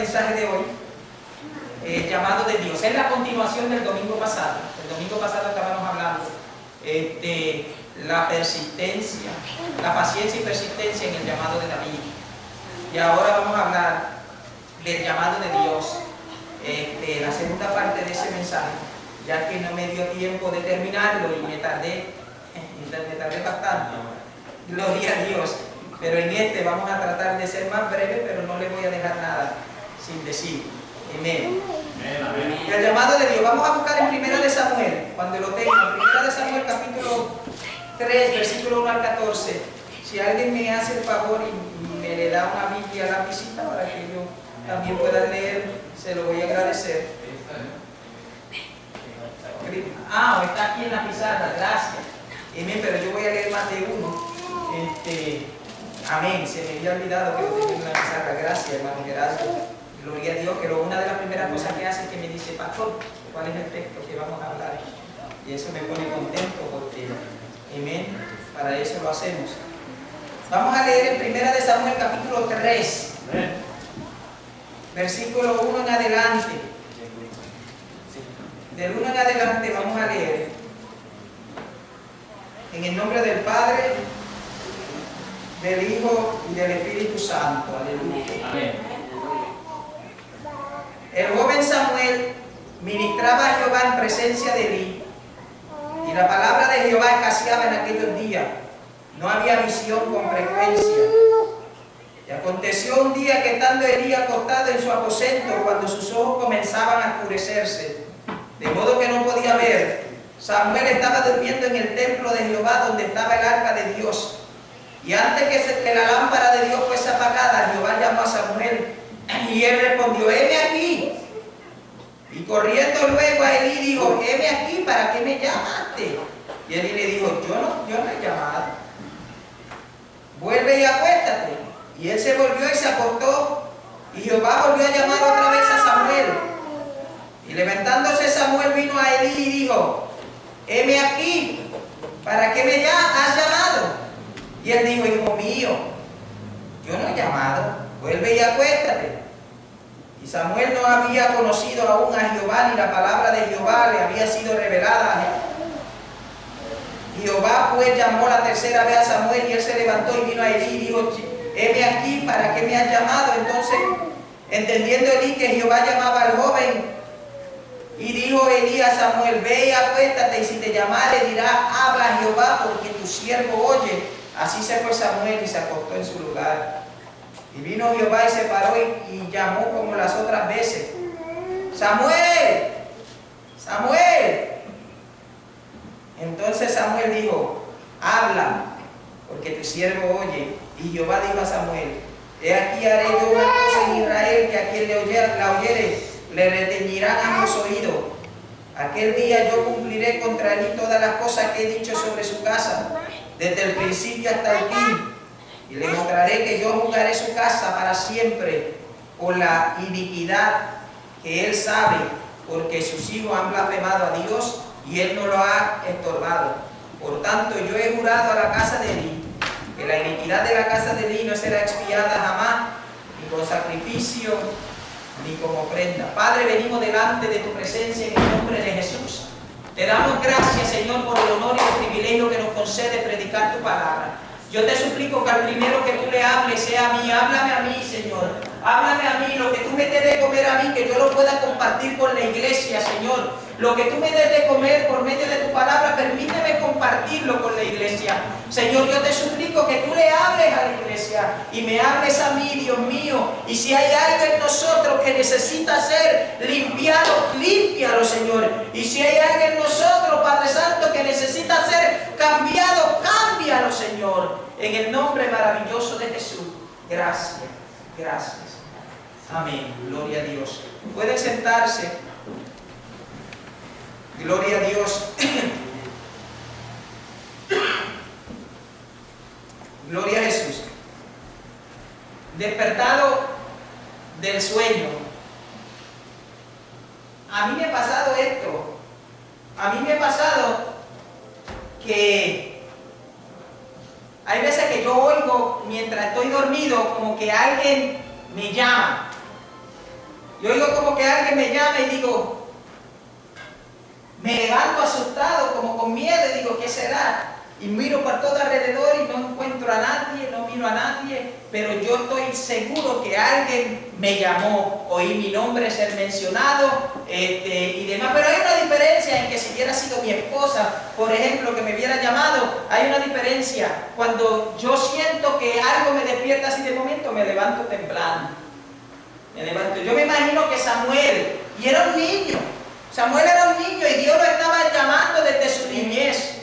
mensaje de hoy, llamado de Dios. Es la continuación del domingo pasado. El domingo pasado estábamos hablando de la persistencia, la paciencia y persistencia en el llamado de David. Y ahora vamos a hablar del llamado de Dios, la segunda parte de ese mensaje, ya que no me dio tiempo de terminarlo y me tardé bastante. Gloria a Dios. Pero en este vamos a tratar de ser más breve, pero no le voy a dejar nada sin decir. Amén. El llamado de Dios. Vamos a buscar en 1 de Samuel, cuando lo tengan. 1 de Samuel, capítulo 3, versículo 1 al 14. Si alguien me hace el favor y me le da una Biblia a la visita para que yo también pueda leer, se lo voy a agradecer. Está aquí en la pizarra, gracias. Amén, pero yo voy a leer más de uno. Amén, se me había olvidado que lo tenía en la pizarra. Gracias, hermano Gerardo. Gloria a Dios, que una de las primeras cosas que hace es que me dice, pastor, ¿cuál es el texto que vamos a hablar? Y eso me pone contento porque, amén, para eso lo hacemos. Vamos a leer en 1 de Samuel capítulo 3, versículo 1 en adelante. Del 1 en adelante vamos a leer. En el nombre del Padre, del Hijo y del Espíritu Santo. Aleluya. Amén. El joven Samuel ministraba a Jehová en presencia de Elí, y la palabra de Jehová escaseaba en aquellos días. No había visión con frecuencia. Y aconteció un día que estando Elí acostado en su aposento, cuando sus ojos comenzaban a oscurecerse, de modo que no podía ver, Samuel estaba durmiendo en el templo de Jehová, donde estaba el arca de Dios. Y antes que la lámpara de Dios fuese apagada, Jehová llamó a Samuel, y él respondió, heme aquí. Y corriendo luego a Elí dijo, heme aquí, ¿para qué me llamaste? Y Elí le dijo, yo no he llamado. Vuelve y acuéstate. Y él se volvió y se acostó, y Jehová volvió a llamar otra vez a Samuel. Y levantándose Samuel vino a Elí y dijo, heme aquí, ¿para qué me has llamado? Y él dijo, hijo mío, yo no he llamado, vuelve y acuéstate. Y Samuel no había conocido aún a Jehová, ni la palabra de Jehová le había sido revelada a él. Jehová pues llamó la tercera vez a Samuel, y él se levantó y vino a Elí y dijo, heme aquí, ¿para qué me has llamado? Entonces, entendiendo Elí que Jehová llamaba al joven, y dijo Elí a Samuel, ve y acuéstate, y si te llamare dirá, habla Jehová, porque tu siervo oye. Así se fue Samuel y se acostó en su lugar. Y vino Jehová y se paró y llamó como las otras veces, Samuel, Samuel. Entonces Samuel dijo, habla, porque tu siervo oye. Y Jehová dijo a Samuel, he aquí haré yo una cosa en Israel, que a quien la oyere le reteñirán ambos oídos. Aquel día yo cumpliré contra él todas las cosas que he dicho sobre su casa, desde el principio hasta el fin. Y le mostraré que yo juzgaré su casa para siempre por la iniquidad que él sabe, porque sus hijos han blasfemado a Dios y él no lo ha estorbado. Por tanto, yo he jurado a la casa de Elí que la iniquidad de la casa de Elí no será expiada jamás, ni con sacrificio, ni con ofrenda. Padre, venimos delante de tu presencia en el nombre de Jesús. Te damos gracias, Señor, por el honor y el privilegio que nos concede predicar tu palabra. Yo te suplico que al primero que tú le hables sea a mí. Háblame a mí, Señor. Háblame a mí, lo que tú me des de comer a mí, que yo lo pueda compartir con la iglesia, Señor. Lo que tú me des de comer por medio de tu palabra, permíteme compartirlo con la iglesia. Señor, yo te suplico que tú le hables a la iglesia y me hables a mí, Dios mío. Y si hay algo en nosotros que necesita ser limpiado, límpialo, Señor. Y si hay algo en nosotros, Padre Santo, que necesita ser cambiado, cámbialo, Señor. En el nombre maravilloso de Jesús. Gracias, gracias. Amén. Gloria a Dios. Pueden sentarse. Gloria a Dios. Gloria a Jesús. Despertado del sueño. A mí me ha pasado esto. A mí me ha pasado que hay veces que yo oigo mientras estoy dormido como que alguien me llama. Yo oigo como que alguien me llama y digo, me levanto asustado, como con miedo, y digo, ¿qué será? Y miro por todo alrededor y no encuentro a nadie, no miro a nadie, pero yo estoy seguro que alguien me llamó, oí mi nombre ser mencionado y demás. Pero hay una diferencia en que si hubiera sido mi esposa, por ejemplo, que me hubiera llamado, hay una diferencia. Cuando yo siento que algo me despierta así de momento, me levanto temblando. Yo me imagino que Samuel, y era un niño, Samuel era un niño y Dios lo estaba llamando desde su niñez.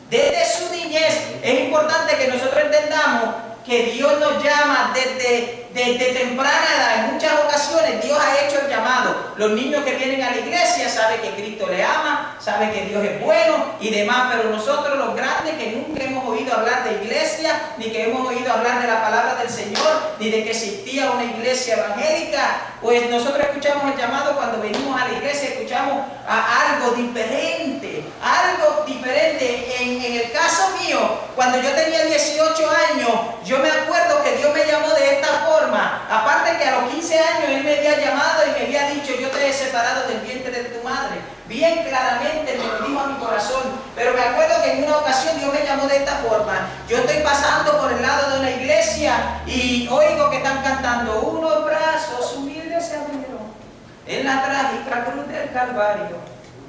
Desde su niñez. Es importante que nosotros entendamos que Dios nos llama desde temprana edad. En muchas ocasiones Dios ha hecho el llamado. Los niños que vienen a la iglesia saben que Cristo le ama, saben que Dios es bueno y demás, pero nosotros los grandes que nunca hemos oído hablar de iglesia, ni que hemos oído hablar de la palabra del Señor, ni de que existía una iglesia evangélica, pues nosotros escuchamos el llamado cuando venimos a la iglesia, escuchamos algo diferente, algo diferente. En el caso mío, cuando yo tenía 18 años, yo me acuerdo que Dios me llamó de esta forma. Aparte que a los 15 años Él me había llamado y me había dicho, yo te he separado del vientre de tu madre. Bien claramente me lo dijo a mi corazón. Pero me acuerdo que en una ocasión Dios me llamó de esta forma. Yo estoy pasando por el lado de una iglesia y oigo que están cantando, unos brazos humildes se abrieron en la trágica cruz del Calvario.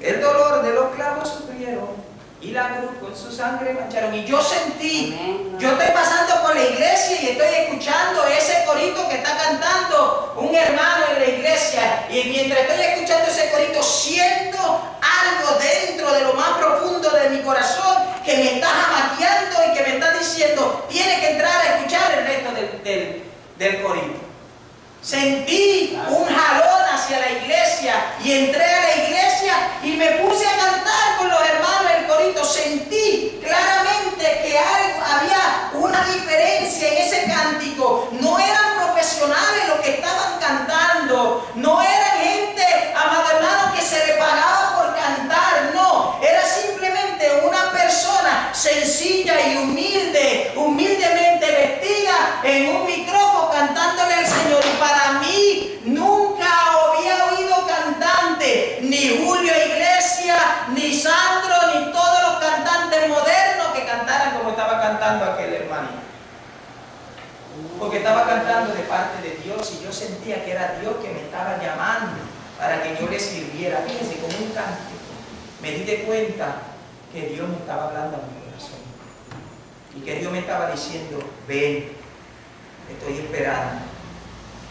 El dolor de los clavos sufrieron y la cruz con su sangre mancharon. Y yo sentí, yo estoy pasando por la iglesia y estoy escuchando ese corito que está cantando un hermano en la iglesia. Y mientras estoy escuchando ese corito, siento algo dentro de lo más profundo de mi corazón que me está jamaqueando y que me está diciendo, tiene que entrar a escuchar el resto del corito. Sentí un jalón hacia la iglesia y entré a la iglesia y me puse a cantar con los hermanos el corito. Sentí claramente que había una diferencia en ese cántico. No eran profesionales los que estaban cantando, no eran gente, amado hermano, que se le pagaba por cantar, no, era simplemente una persona sencilla y humildemente vestida en un micrófono cantándole al Señor. Y para mí nunca había oído cantante, ni Julio Iglesias, ni Sandro, ni todos los cantantes modernos que cantaran como estaba cantando aquel hermanito. Porque estaba cantando de parte de Dios y yo sentía que era Dios que me estaba llamando para que yo le sirviera. Fíjense, como un cántico, me di de cuenta que Dios me estaba hablando a mi corazón y que Dios me estaba diciendo, ven, estoy esperando.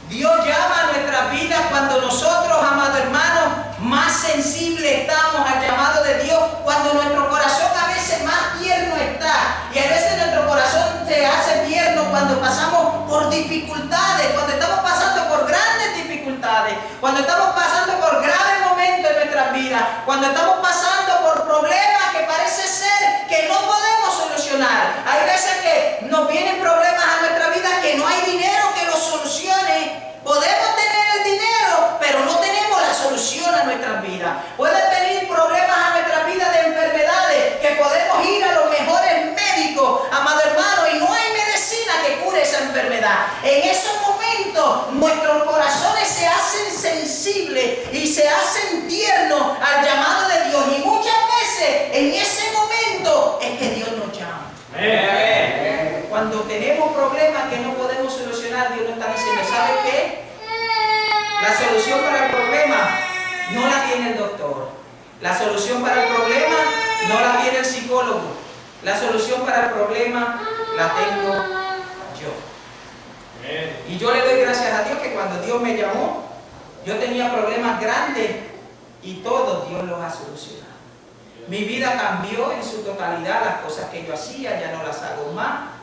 Dios llama a nuestra vida cuando nosotros, amados hermanos, más sensibles estamos al llamado de Dios, cuando nuestro corazón a veces más tierno está. Y a veces nuestro corazón se hace tierno cuando pasamos por dificultades, cuando estamos pasando por grandes dificultades, cuando estamos pasando por graves momentos en nuestras vidas, cuando estamos pasando por problemas que parece ser que no podemos solucionar. Hay veces que nos vienen problemas a nuestra vida que no hay dinero que los solucione. Podemos tener el dinero, pero no tenemos la solución a nuestras vidas. Pueden venir problemas a nuestras vidas de enfermedades, que podemos ir a los mejores médicos, amado hermano, y no hay medicina que cure esa enfermedad. En esos momentos, nuestros corazones se hacen sensibles y se hacen tiernos al llamado de Dios. Y muchas veces, en ese momento, es que Dios nos llama. Cuando tenemos problemas que no podemos solucionar, Dios nos está diciendo, ¿sabe qué? La solución para el problema no la tiene el doctor. La solución para el problema no la tiene el psicólogo. La solución para el problema la tengo yo. Y yo le doy gracias a Dios que cuando Dios me llamó, yo tenía problemas grandes y todos Dios los ha solucionado. Mi vida cambió en su totalidad, las cosas que yo hacía ya no las hago más.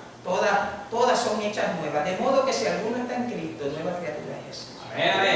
Todas son hechas nuevas, de modo que si alguno está en Cristo, nueva criatura es.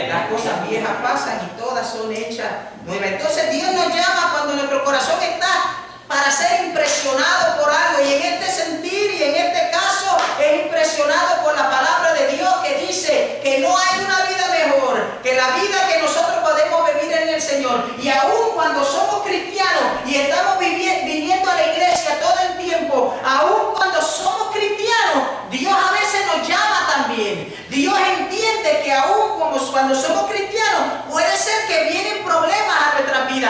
Las cosas viejas pasan y todas son hechas nuevas. Entonces Dios nos llama cuando nuestro corazón está para ser impresionado por algo, y en este sentir y en este caso es impresionado por la palabra de Dios que dice que no hay una vida mejor que la vida que nosotros podemos vivir en el Señor. Y aún cuando somos cristianos y estamos viniendo a la iglesia todo el tiempo, aún cuando somos cristianos, Dios a veces nos llama también. Dios entiende que aún cuando somos cristianos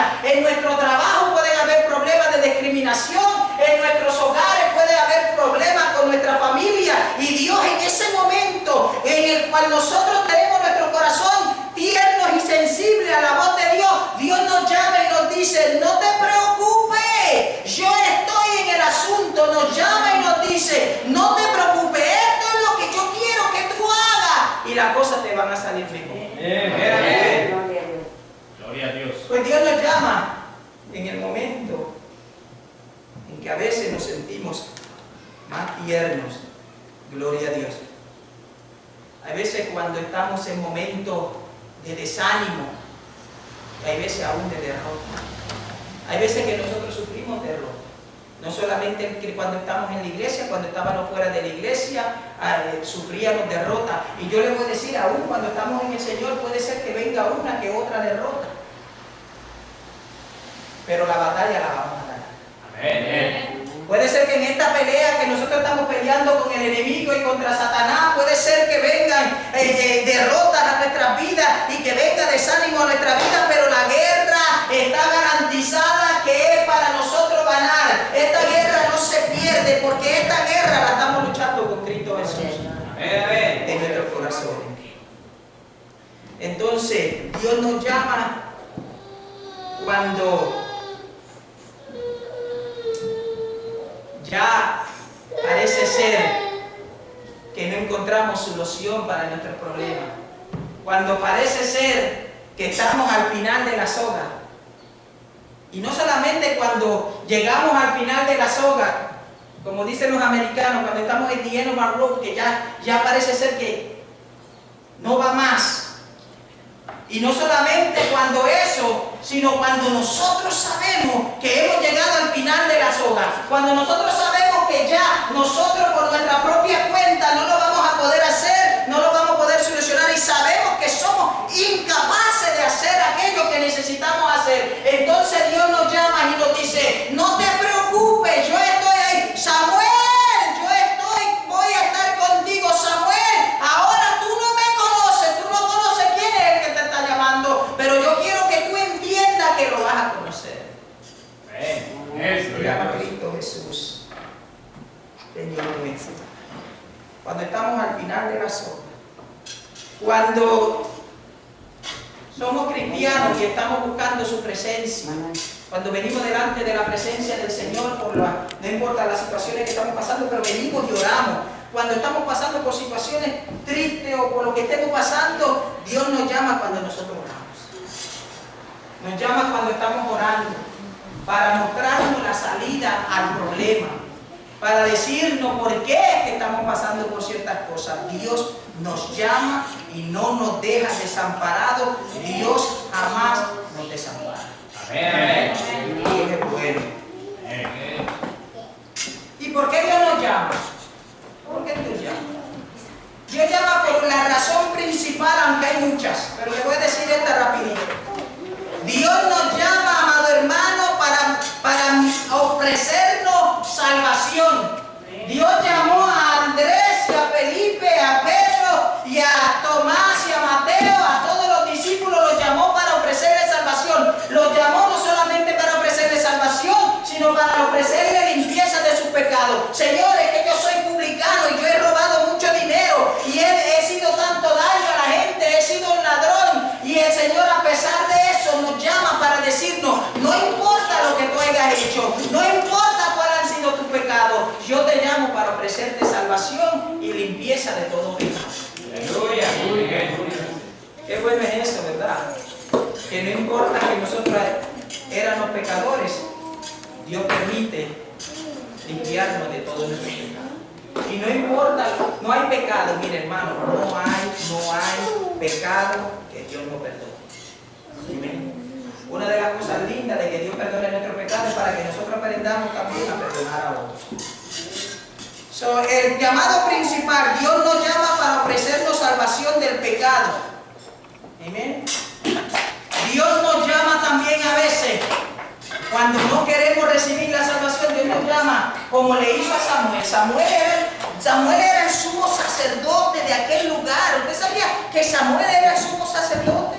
familia, en nuestro trabajo pueden haber problemas de discriminación, en nuestros hogares puede haber problemas con nuestra familia, y Dios en ese momento en el cual nosotros tenemos nuestro corazón tiernos y sensibles a la voz de Dios, Dios nos llama y nos dice: no te preocupes, yo estoy en el asunto. Nos llama y nos dice: no te preocupes, esto es lo que yo quiero que tú hagas, y las cosas te van a salir mejor. Gloria a Dios. Pues Dios nos llama en el momento en que a veces nos sentimos más tiernos. Gloria a Dios. Hay veces cuando estamos en momentos de desánimo, hay veces aún de derrota. Hay veces que nosotros sufrimos derrota. No solamente que cuando estamos en la iglesia, cuando estábamos fuera de la iglesia, sufríamos derrota. Y yo les voy a decir, aún cuando estamos en el Señor, puede ser que venga una que otra derrota. Pero la batalla la vamos a dar. Amén. Puede ser que en esta pelea que nosotros estamos peleando con el enemigo y contra Satanás, puede ser que vengan derrotas a nuestras vidas y que venga desánimo a nuestra vida, pero la guerra está garantizada que es para nosotros ganar. Esta guerra no se pierde, porque esta guerra la estamos luchando con Cristo Jesús en nuestros corazones. Entonces, Dios nos llama cuando ya parece ser que no encontramos solución para nuestros problemas. Cuando parece ser que estamos al final de la soga. Y no solamente cuando llegamos al final de la soga, como dicen los americanos, cuando estamos en the end of our rope, que ya parece ser que no va más. Y no solamente cuando eso, sino cuando nosotros sabemos que hemos llegado al final de la soga. Cuando nosotros sabemos que ya nosotros por nuestra propia cuenta no lo vamos a poder hacer, no lo vamos a poder solucionar, y sabemos que somos incapaces de hacer aquello que necesitamos hacer. Entonces Dios nos llama y nos dice: no te preocupes, yo estoy ahí. Samuel, voy a estar contigo, Samuel. Ahora tú no me conoces, tú no conoces quién es el que te está llamando, pero yo quiero que tú entiendas que lo vas a conocer. Se llama Cristo Jesús, Señor nuestro. Cuando estamos al final de la soga, cuando somos cristianos y estamos buscando su presencia, cuando venimos delante de la presencia del Señor, no importa las situaciones que estamos pasando, pero venimos y oramos. Cuando estamos pasando por situaciones tristes o por lo que estemos pasando, Dios nos llama cuando nosotros oramos. Nos llama cuando estamos orando, para mostrarnos la salida al problema, para decirnos por qué es que estamos pasando por ciertas cosas. Dios nos llama y no nos deja desamparados. Dios jamás nos desampara. Amén. Dios es bueno. Amén. ¿Y por qué Dios nos llama? ¿Por qué Dios llama? Dios llama por la razón principal, aunque hay muchas, pero le voy a decir esta rapidito. Dios nos llama, amado hermano, para ofrecernos salvación. Dios llamó a Andrés y a Felipe, a Pedro y a Tomás y a Mateo, a todos los discípulos, los llamó para ofrecerles salvación. Los llamó no solamente para ofrecerles salvación, sino para ofrecerles limpieza de sus pecados. Señores, que yo soy publicano y yo he robado mucho dinero y he sido tanto daño a la gente, he sido un ladrón, y el Señor, a pesar de eso, nos llama para decirnos: no importa lo que tú hayas hecho, no importa cuáles han sido tus pecados, yo te llamo para ofrecerte salvación y limpieza de todo pecado. Aleluya. Qué bueno es eso, ¿verdad? Que no importa que nosotros éramos pecadores, Dios permite limpiarnos de todo nuestro pecado. Y no importa, no hay pecado, mire hermano, no hay pecado que Dios no perdone. Amén. Una de las cosas lindas de que Dios perdone nuestros pecados es para que nosotros aprendamos también a perdonar a otros. El llamado principal, Dios nos llama para ofrecernos salvación del pecado. Amén. Dios nos llama también a veces, cuando no queremos recibir la salvación, Dios nos llama, como le hizo a Samuel. Samuel era el sumo sacerdote de aquel lugar. ¿Usted sabía que Samuel era el sumo sacerdote?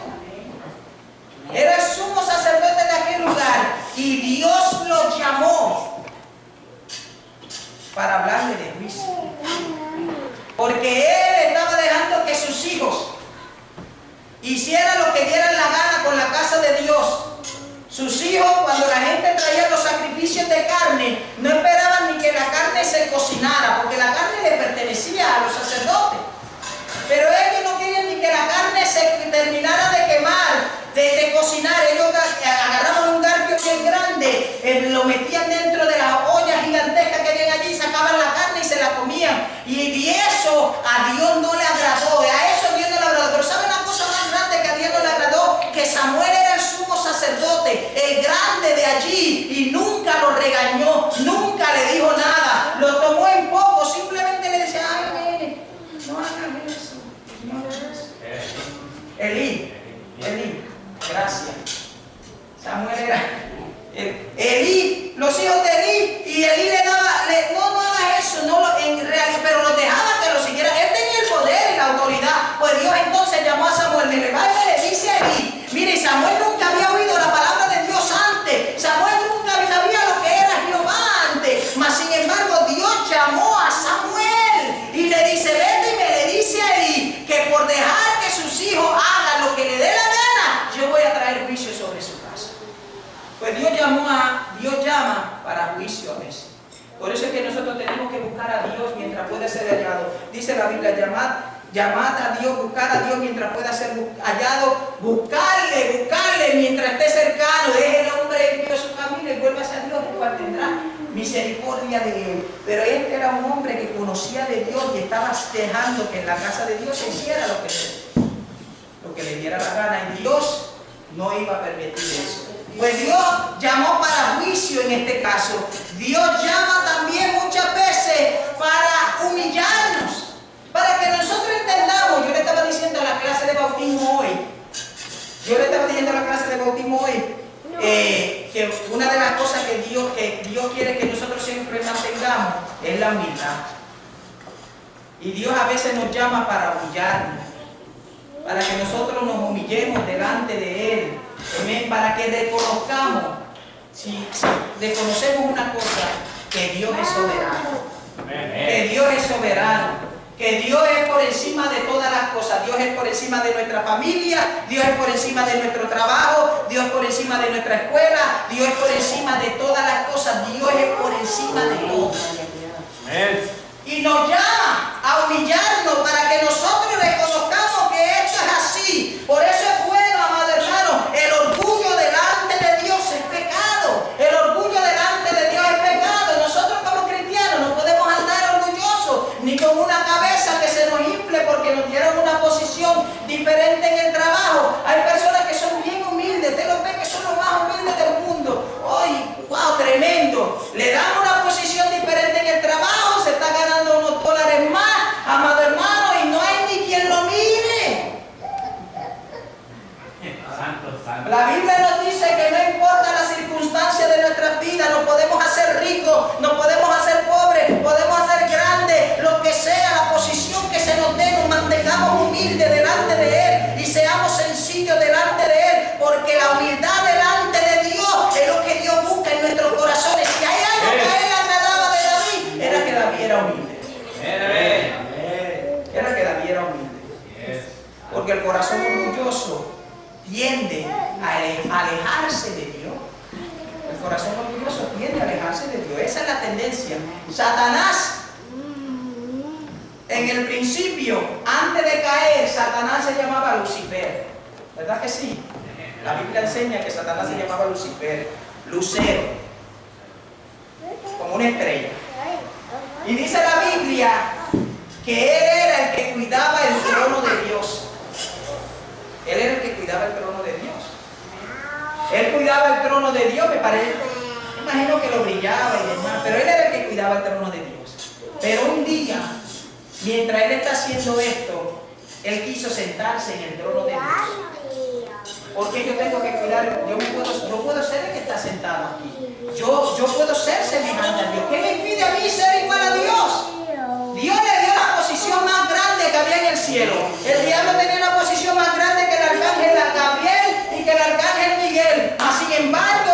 Era el sumo sacerdote de aquel aquel lugar y Dios lo llamó para hablarle de juicio. Porque él estaba dejando que sus hijos hicieran lo que dieran la gana con la casa de Dios. Sus hijos, cuando la gente traía los sacrificios de carne, no esperaban ni que la carne se cocinara, porque la carne le pertenecía a los sacerdotes. Pero ellos no querían ni que la carne se terminara de quemar, de cocinar. Ellos agarraban un garfio bien grande, lo metían dentro de las ollas gigantescas que habían allí, sacaban la carne y se la comían. Y eso a Dios no le agradó, a eso Dios no le agradó. Pero ¿saben una cosa más grande que a Dios no le agradó? Que Samuel era el sumo sacerdote, el grande de allí, y nunca lo regañó, nunca le dijo nada, lo tomó en poco, simplemente le decía, ay, nene, no hagas eso, no hagas eso. Elí, gracias. Samuel era Elí, los hijos de Elí, y Elí le daba, no hagas eso, en realidad, pero los dejaba que lo siguieran. Él tenía el poder y la autoridad. Pues Dios entonces llamó a Samuel, me le dice a Elí, mire, Samuel nunca había oído la palabra de Dios antes, Samuel nunca sabía lo que era Jehová antes, mas sin embargo Dios llamó a Samuel y le dice, vete, y me le dice a Elí que por dejar que sus hijos hagan lo que le dé la gana, yo voy a traer juicio sobre su casa. Pues Dios llama para juicio a veces. Por eso es que nosotros tenemos que buscar a Dios mientras pueda ser hallado. Dice la Biblia, llamad a Dios, buscar a Dios mientras pueda ser hallado, buscarle mientras esté cercano. Deje el hombre impío su camino y vuélvase a Dios, el cual tendrá misericordia de él. Pero este era un hombre que conocía de Dios y estaba dejando que en la casa de Dios se hiciera lo que le diera la gana, y Dios no iba a permitir eso. Pues Dios llamó para juicio en este caso. Dios llama también muchas veces para humillarnos, para que nosotros entendamos. Yo le estaba diciendo a la clase de bautismo hoy, que una de las cosas que Dios quiere que nosotros siempre mantengamos es la humildad. Y Dios a veces nos llama para humillarnos, para que nosotros nos humillemos delante de Él. Amén. Para que reconozcamos, si reconocemos una cosa, que Dios es soberano. Que Dios es soberano. Que Dios es por encima de todas las cosas. Dios es por encima de nuestra familia, Dios es por encima de nuestro trabajo, Dios es por encima de nuestra escuela, Dios es por encima de todas las cosas, Dios es por encima de todo. Y nos llama a humillarnos para que nosotros reconozcamos que esto es así. Por eso es bueno, amado hermano, el orgullo delante de Dios es pecado. El orgullo delante de Dios es pecado. Nosotros como cristianos no podemos andar orgullosos, ni con una cabeza que se nos infle porque nos dieron una posición diferente en el trabajo. Hay personas que son bien humildes, usted los ve que son los más humildes del mundo. ¡Ay, wow, tremendo! Le dan una posición diferente en el trabajo, se está ganando unos dólares más, amado hermano, y no hay ni quien lo mire. La Biblia nos dice que no importa la circunstancia de nuestras vidas, nos podemos hacer ricos, nos podemos hacer pobres, podemos hacer grandes, lo que sea, la posición que se nos dé, nos mantengamos humildes delante de Él y seamos sencillos delante de Él, porque la humildad delante de Dios es lo que Dios busca en nuestros corazones. Si hay algo que a Él agradaba de David, era que David era humilde. Era que David era humilde. Porque el corazón orgulloso tiende a alejarse de Dios. El corazón orgulloso tiende a alejarse de Dios. Esa es la tendencia. Satanás, en el principio, antes de caer, Satanás se llamaba Lucifer. ¿Verdad que sí? La Biblia enseña que Satanás se llamaba Lucifer, Lucero, como una estrella. Y dice la Biblia que él era el que cuidaba el trono de Dios. Él era el que cuidaba el trono de Dios. Él cuidaba el trono de Dios, me parece. Imagino que lo brillaba y demás, pero él era el que cuidaba el trono de Dios. Pero un día, mientras él está haciendo esto, él quiso sentarse en el trono de Dios. Porque yo tengo que cuidar, yo puedo ser el que está sentado aquí. Yo puedo ser semejante a Dios. ¿Qué me impide a mí ser igual a Dios? Dios le dio la posición más grande que había en el cielo. El diablo tenía una posición más grande que el arcángel Gabriel y que el arcángel Miguel. Sin embargo,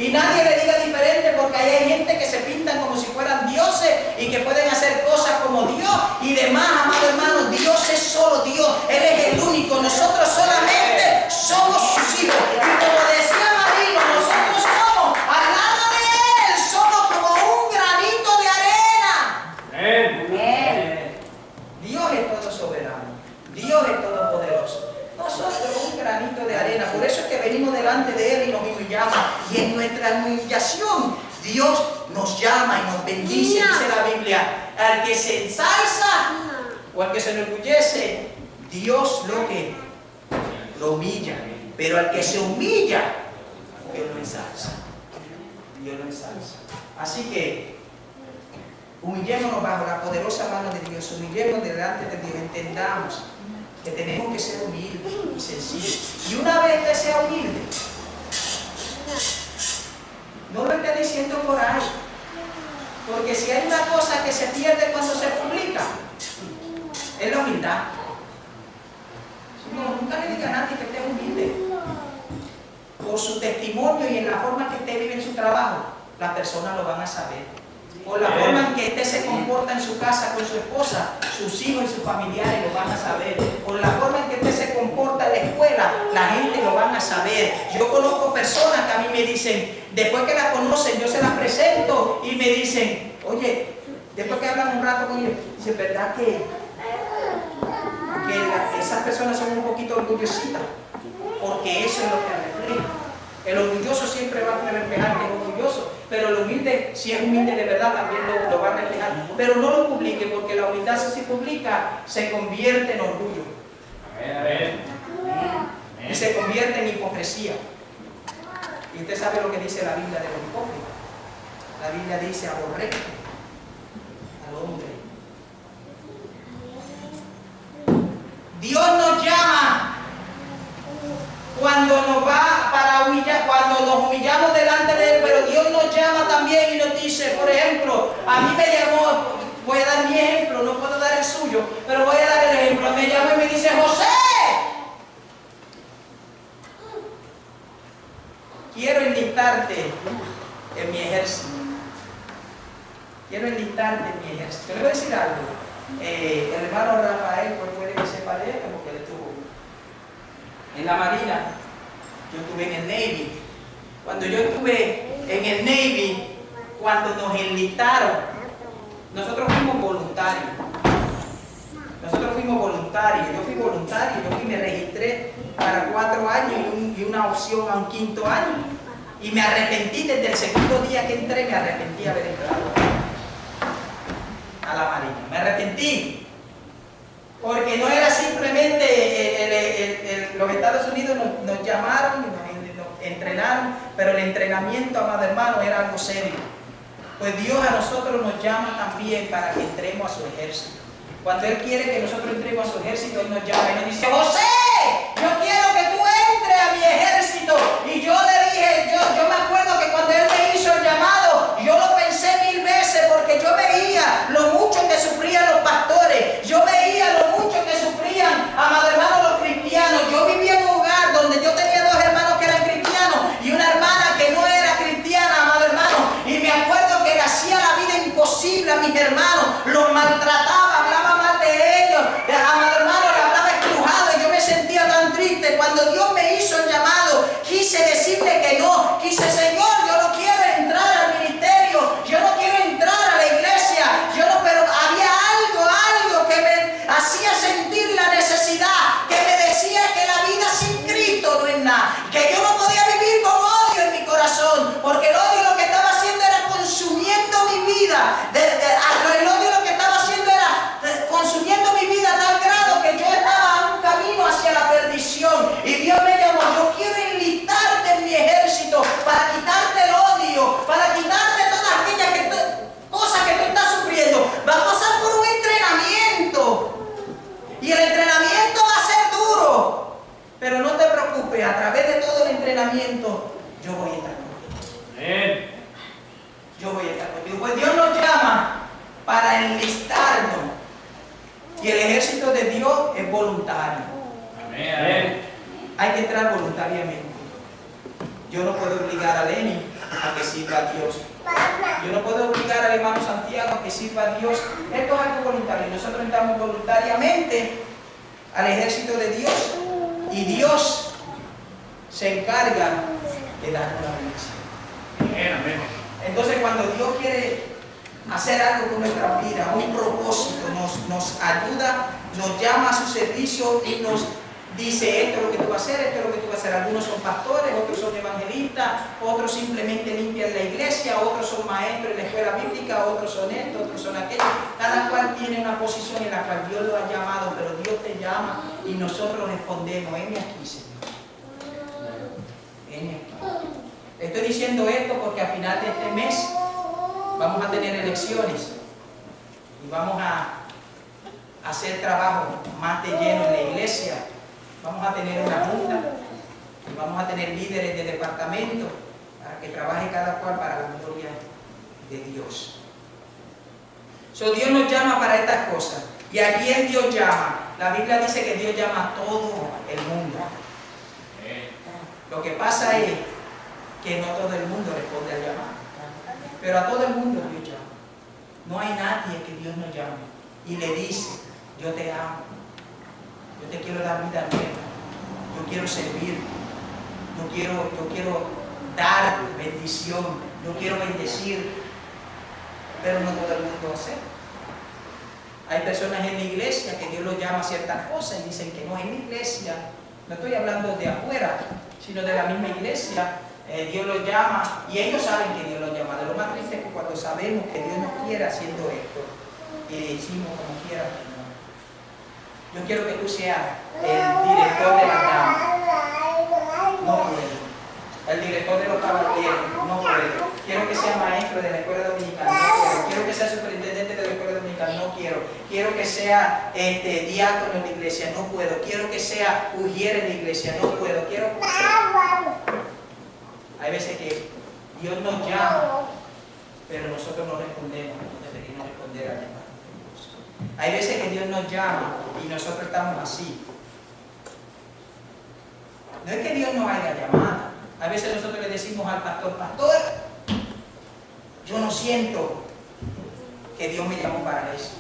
Y nadie le diga diferente, porque ahí hay gente que se pintan como si fueran dioses y que pueden hacer cosas como Dios y demás, amado hermano. Dios es solo Dios, Él es el único. Nosotros solamente somos sus hijos. Y como decía Marino, nosotros somos, al lado de Él, somos como un granito de arena. Amén. Dios es todo soberano, Dios es todopoderoso. Nosotros un granito de arena, por eso es que venimos delante de Él y nos humillamos. Y en nuestra humillación, Dios nos llama y nos bendice, dice la Biblia. Al que se ensalza o al que se enorgullece, Dios lo humilla. Pero al que se humilla, Dios lo ensalza. Dios lo ensalza. Así que humillémonos bajo la poderosa mano de Dios, humillémonos delante de Dios, entendamos que tenemos que ser humildes y sencillos. Y una vez que sea humilde, no lo esté diciendo por ahí, porque si hay una cosa que se pierde cuando se publica, es la humildad. No, nunca le diga a nadie que esté humilde. Por su testimonio y en la forma que usted vive en su trabajo, las personas lo van a saber. Por la forma en que usted se comporta en su casa con su esposa, sus hijos y sus familiares lo van a saber. Por la forma en que usted se comporta en la escuela, la gente lo van a saber. Yo conozco personas que a mí me dicen, después que la conocen, yo se las presento y me dicen, oye, después que hablan un rato con ellos, dicen, ¿verdad que esas personas son un poquito orgullositas? Porque eso es lo que refleja. El orgulloso siempre va a reflejar que es orgulloso, pero el humilde, si es humilde de verdad, también lo va a reflejar. Pero no lo publique, porque la humildad, si se publica, se convierte en orgullo. Amén. Y se convierte en hipocresía. Y usted sabe lo que dice la Biblia de los hipócritas. La Biblia dice: aborrece al hombre. Dios nos llama cuando nos va para humillar, cuando nos humillamos delante de Él, pero Dios nos llama también y nos dice, por ejemplo, a mí me llamó, voy a dar mi ejemplo, no puedo dar el suyo, pero voy a dar el ejemplo. Me llamó y me dice: José, quiero enlistarte en mi ejército. Quiero enlistarte en mi ejército. Le voy a decir algo. El hermano Rafael, pues puede que sepa de él, porque él estuvo en la Marina. Yo estuve en el Navy. Cuando yo estuve en el Navy, cuando nos enlistaron, nosotros fuimos voluntarios. Nosotros fuimos voluntarios. Yo fui voluntario, yo me registré para 4 años y una opción a un 5.º año. Y me arrepentí desde el segundo día que entré, me arrepentí de haber entrado a la Marina. Me arrepentí. Porque no era simplemente los Estados Unidos nos llamaron, nos entrenaron, pero el entrenamiento, amado hermano, era algo serio. Pues Dios a nosotros nos llama también para que entremos a su ejército. Cuando Él quiere que nosotros entremos a su ejército, Él nos llama y nos dice: José, yo quiero que tú entres a mi ejército. Y yo le dije, yo me acuerdo que cuando Él me hizo el llamado, yo lo pensé 1000 veces, porque yo veía lo mucho que sufrían los pastores, yo veía lo mucho que sufrían, amado hermano, los cristianos. Yo vivía en un hogar donde yo tenía 2 hermanos que eran cristianos y una hermana que no era cristiana, amado hermano, y me acuerdo que le hacía la vida imposible a mis hermanos, los maltrataba, hablaba mal de ellos, amado hermano, le hablaba estrujado, y yo me sentía tan triste. Cuando Dios me hizo el llamado, quise decirle que no, quise: Señor, yo no quiero entrar al ministerio, yo no quiero entrar a la iglesia, pero había algo que me hacía sentir la necesidad, que me decía que la vida sin Cristo no es nada, que yo no podía vivir con odio en mi corazón, porque el odio lo que estaba haciendo era consumiendo mi vida, el odio lo que estaba haciendo era consumiendo mi vida a tal grado que yo estaba a un camino hacia la perdición. Y Dios me llamó: yo quiero enlistarte en mi ejército para quitarte el odio, para quitarte todas aquellas cosas que tú estás sufriendo. Va a pasar por un entrenamiento y el entrenamiento va a ser duro, pero no te preocupes, a través de todo el entrenamiento yo voy a estar contigo. Amén. Yo voy a estar contigo. Pues Dios nos llama para enlistarnos, y el ejército de Dios es voluntario. Amén. Hay que entrar voluntariamente. Yo no puedo obligar a Lenny a que sirva a Dios. Yo no puedo obligar al hermano Santiago a que sirva a Dios. Esto es algo voluntario. Nosotros entramos voluntariamente al ejército de Dios y Dios se encarga de darnos la bendición. Entonces, cuando Dios quiere hacer algo con nuestra vida, un propósito, nos ayuda, nos llama a su servicio y nos dice: esto es lo que tú vas a hacer, esto es lo que tú vas a hacer. Algunos son pastores, otros son evangelistas, otros simplemente limpian la iglesia, otros son maestros en la escuela bíblica, otros son esto, otros son aquello. Cada cual tiene una posición en la cual Dios lo ha llamado, pero Dios te llama y nosotros respondemos: heme aquí, Señor. Heme aquí. Estoy diciendo esto porque al final de este mes vamos a tener elecciones y vamos a hacer trabajo más de lleno en la iglesia. Vamos a tener una junta y vamos a tener líderes de departamento para que trabaje cada cual para la gloria de Dios. Dios nos llama para estas cosas. ¿Y a quién Dios llama? La Biblia dice que Dios llama a todo el mundo. Lo que pasa es que no todo el mundo responde al llamado, pero a todo el mundo Dios llama. No hay nadie que Dios no llame y le dice: yo te amo, yo te quiero dar vida nueva, yo quiero servir, yo quiero dar bendición, yo quiero bendecir, pero no todo el mundo hace. Hay personas en la iglesia que Dios los llama a ciertas cosas y dicen que no. En la iglesia, no estoy hablando de afuera, sino de la misma iglesia, Dios los llama y ellos saben que Dios los llama. De lo más triste es que cuando sabemos que Dios nos quiere haciendo esto y decimos como quiera, yo quiero que tú seas el director de la cama. No puedo. El director de los caballeros. No puedo. Quiero que sea maestro de la escuela dominicana. No puedo. Quiero que sea superintendente de la escuela dominicana. No quiero. Quiero que sea diácono en la iglesia. No puedo. Quiero que sea ujier en la iglesia. No puedo. Hay veces que Dios nos llama, pero nosotros no respondemos. No deberíamos responder al llamado. Hay veces que Dios nos llama y nosotros estamos así. No es que Dios nos haya llamado. A veces nosotros le decimos al pastor: pastor, yo no siento que Dios me llamó para eso.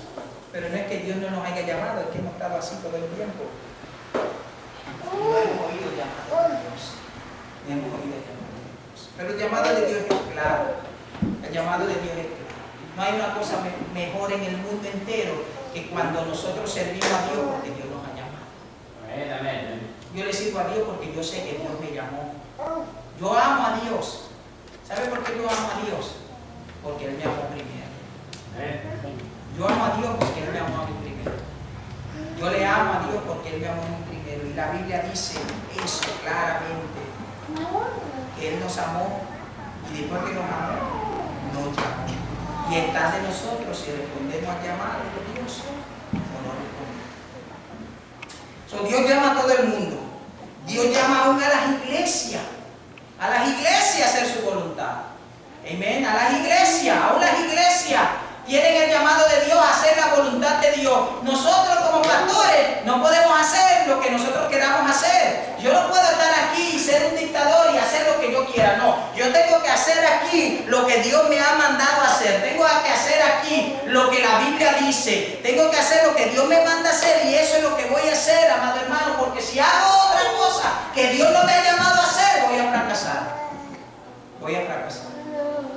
Pero no es que Dios no nos haya llamado, es que hemos estado así todo el tiempo. No hemos oído llamado de Dios. No hemos oído llamado de Dios. Pero el llamado de Dios es claro. El llamado de Dios es claro. No hay una cosa mejor en el mundo entero que cuando nosotros servimos a Dios porque Dios nos ha llamado. Amén, amén. Yo le sirvo a Dios porque yo sé que Dios me llamó. Yo amo a Dios. ¿Sabe por qué yo amo a Dios? Porque Él me amó primero. Yo amo a Dios porque Él me amó a mí primero. Yo le amo a Dios porque Él me amó a mí primero. Y la Biblia dice eso claramente. Que Él nos amó y después que nos amó, nos llamó. Y está de nosotros si respondemos al llamado de Dios o no respondemos. Dios llama a todo el mundo. Dios llama aún a las iglesias. A las iglesias a hacer su voluntad. Amén. A las iglesias, aún las iglesias tienen el llamado de Dios a hacer la voluntad de Dios. Nosotros como pastores no podemos hacer lo que nosotros queramos hacer. Yo no puedo estar aquí y ser un dictador y hacer lo que yo quiera. No, yo tengo que hacer aquí lo que Dios me ha mandado a hacer. Tengo que hacer aquí lo que la Biblia dice. Tengo que hacer lo que Dios me manda a hacer y eso es lo que voy a hacer, amado hermano, porque si hago otra cosa que Dios no me ha llamado a hacer, voy a fracasar. Voy a fracasar.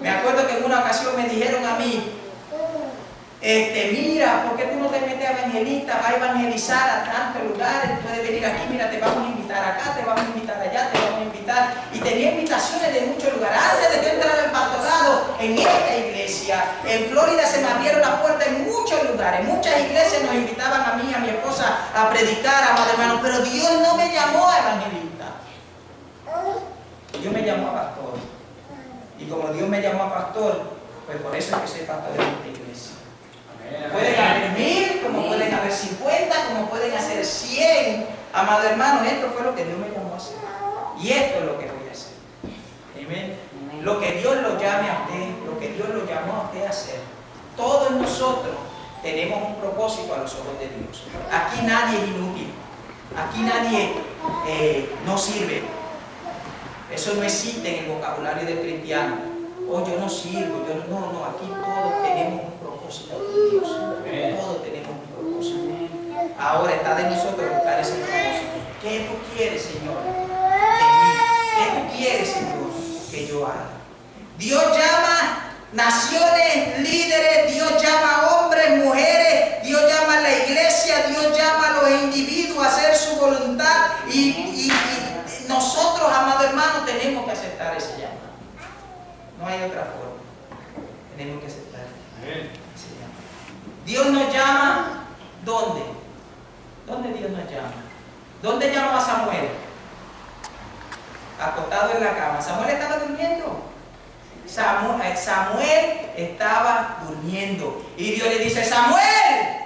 Me acuerdo que en una ocasión me dijeron a mí: mira, ¿por qué tú no te metes a evangelista? Va a evangelizar a tantos lugares, puedes venir aquí, mira, te vamos a invitar acá, te vamos a invitar allá, te vamos a invitar. Y tenía invitaciones de muchos lugares. Antes de que entrara al pastorado en esta iglesia, en Florida se me abrieron las puertas en muchos lugares. Muchas iglesias nos invitaban a mí y a mi esposa a predicar, amado hermano, pero Dios no me llamó a evangelista. Dios me llamó a pastor. Y como Dios me llamó a pastor, pues por eso es que soy pastor de esta iglesia. Pueden haber 1000, como pueden haber 50, como pueden hacer 100. Amado hermano, esto fue lo que Dios me llamó a hacer. Y esto es lo que voy a hacer. Amén. Lo que Dios lo llame a usted, lo que Dios lo llamó a usted a hacer. Todos nosotros tenemos un propósito a los ojos de Dios. Aquí nadie es inútil. Aquí nadie no sirve. Eso no existe en el vocabulario del cristiano. Oh, yo no sirvo, no, aquí todos tenemos un propósito con Dios. Todos tenemos un propósito. Ahora está de nosotros buscar ese propósito. ¿Qué tú quieres, Señor, de mí? ¿Qué tú quieres, Señor, que yo haga? Dios llama naciones, líderes, Dios llama hombres, mujeres, Dios llama a la iglesia, Dios llama a los individuos a hacer su voluntad y nosotros, amados hermanos, tenemos que aceptar ese llamado. No hay otra forma. Tenemos que aceptar ese llamado. Dios nos llama, ¿dónde? ¿Dónde Dios nos llama? ¿Dónde llamó a Samuel? Acostado en la cama. ¿Samuel estaba durmiendo? Samuel estaba durmiendo. Y Dios le dice, Samuel,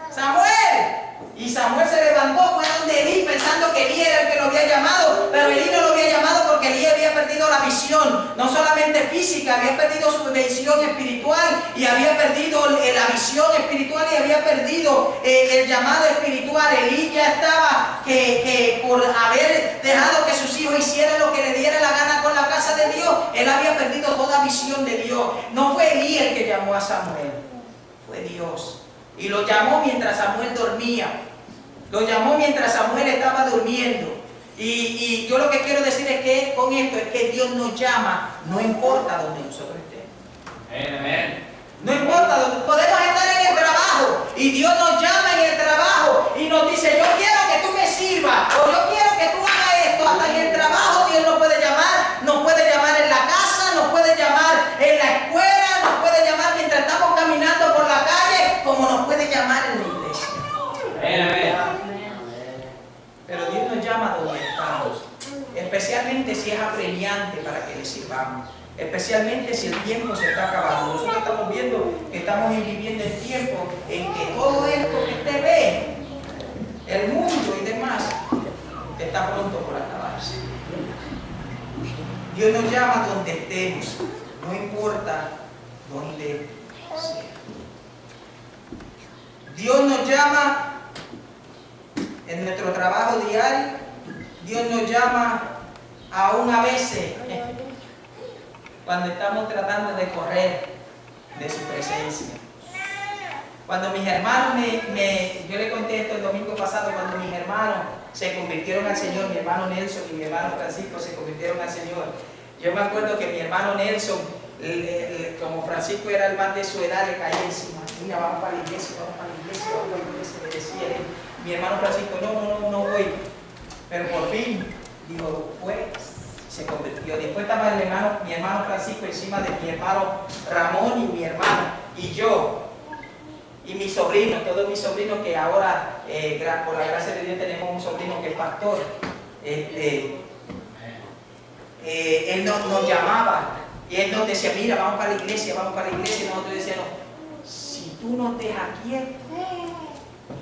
Samuel. Y Samuel se levantó, fue donde Elí, pensando que Elí era el que lo había llamado, pero Elí no lo había llamado porque Elí había perdido la visión, no solamente física, había perdido su visión espiritual y había perdido la visión espiritual y había perdido el llamado espiritual. Elí ya estaba que por haber dejado que sus hijos hicieran lo que le diera la gana con la casa de Dios, él había perdido toda visión de Dios. No fue Elí el que llamó a Samuel, fue Dios. Y lo llamó mientras Samuel dormía. Lo llamó mientras Samuel estaba durmiendo. Y yo lo que quiero decir es que con esto es que Dios nos llama, no importa donde nosotros estemos. Amén. No importa donde podemos estar en el trabajo y Dios nos llama en el trabajo y nos dice, yo quiero que tú me sirvas o yo quiero que tú hagas esto. Hasta en el trabajo Dios nos puede llamar en la casa, nos puede llamar en la escuela, nos puede llamar mientras estamos caminando por la calle, como nos puede llamar en la iglesia. Amén. Pero Dios nos llama donde estamos, especialmente si es apremiante para que le sirvamos, especialmente si el tiempo se está acabando. Nosotros estamos viendo que estamos viviendo el tiempo en que todo esto que usted ve, el mundo y demás, está pronto por acabarse. Dios nos llama donde estemos, no importa donde sea. Dios nos llama en nuestro trabajo diario. Dios nos llama aún a veces cuando estamos tratando de correr de su presencia. Cuando mis hermanos yo le conté esto el domingo pasado, cuando mis hermanos se convirtieron al Señor, mi hermano Nelson y mi hermano Francisco se convirtieron al Señor. Yo me acuerdo que mi hermano Nelson, como Francisco era el más de su edad, le caía encima. Mira, vamos para la iglesia, vamos para la iglesia, vamos para la iglesia. Le decía él. Mi hermano Francisco, no voy. Pero por fin, digo, fue, se convirtió. Después estaba mi hermano Francisco encima de mi hermano Ramón y mi hermana y yo. Y mis sobrinos, todos mis sobrinos que ahora, por la gracia de Dios, tenemos un sobrino que es pastor. Él nos llamaba y él nos decía, mira, vamos para la iglesia, vamos para la iglesia. Y nosotros decíamos, si tú nos dejas quietos,